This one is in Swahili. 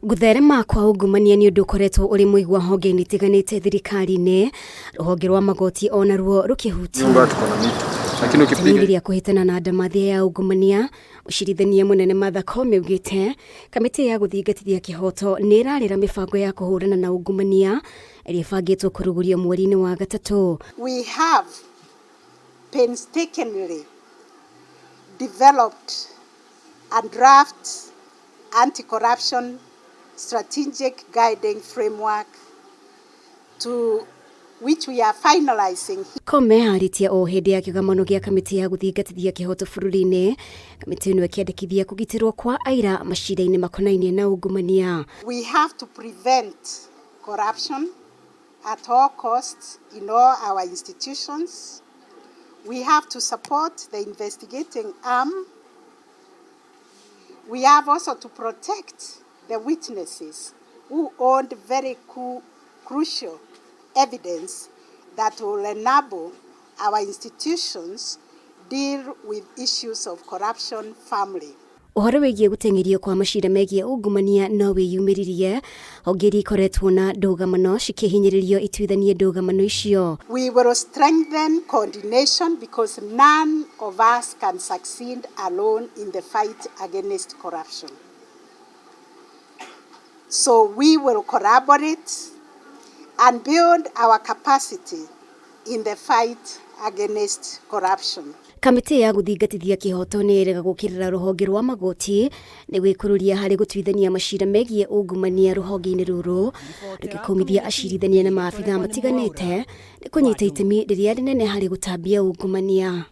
Gutherema kwa ungumania ni undu ukoretwo uri muigwa honge itiganite thirikari-ini, ruhonge rwa magoti ona ruo rukihutia Kuhitana na Ungumania ya ungumania. Ucirithania munene Martha Koome ugite kamiti ya guthingatithia kihoto ni irarira mibango ya kuhurana na ungumania iria ibangitwo kurugurio mweri-ini wa gatatu. We have painstakingly developed a draft anti-corruption strategic guiding framework to which we are finalizing. Koome haritia o hindi ya kigamano gia kamiti ya guthingatithia kihoto bururi-ini. Kamiti ino ikiendekithia kugitirwo kwa aira macira-ini makonainie na ungumania. We have to prevent corruption at all costs in all our institutions. We have to support the investigating arm. We have also to protect the witnesses who owned very crucial evidence that will enable our institutions deal with issues of corruption firmly. Uhoro wigie gutengerio kwa macira megie ungumania no wiyumiririe hongeri ikoretwo na ndugamano cikihinyiririo ituithanie ndugamano icio. We will strengthen coordination because none of us can succeed alone in the fight against corruption. So we will collaborate and build our capacity in the fight against corruption. Kamiti ya guthingatithia kihoto ni irega gukirira ruhonge rwa magoti ni gwikururia hari gutuithania macira megie ungumania ruhonge-ini ruru rugikumithia acirithania na maabitha matiganite ni kunyita itemi riria rinene hari gutambia ungumania.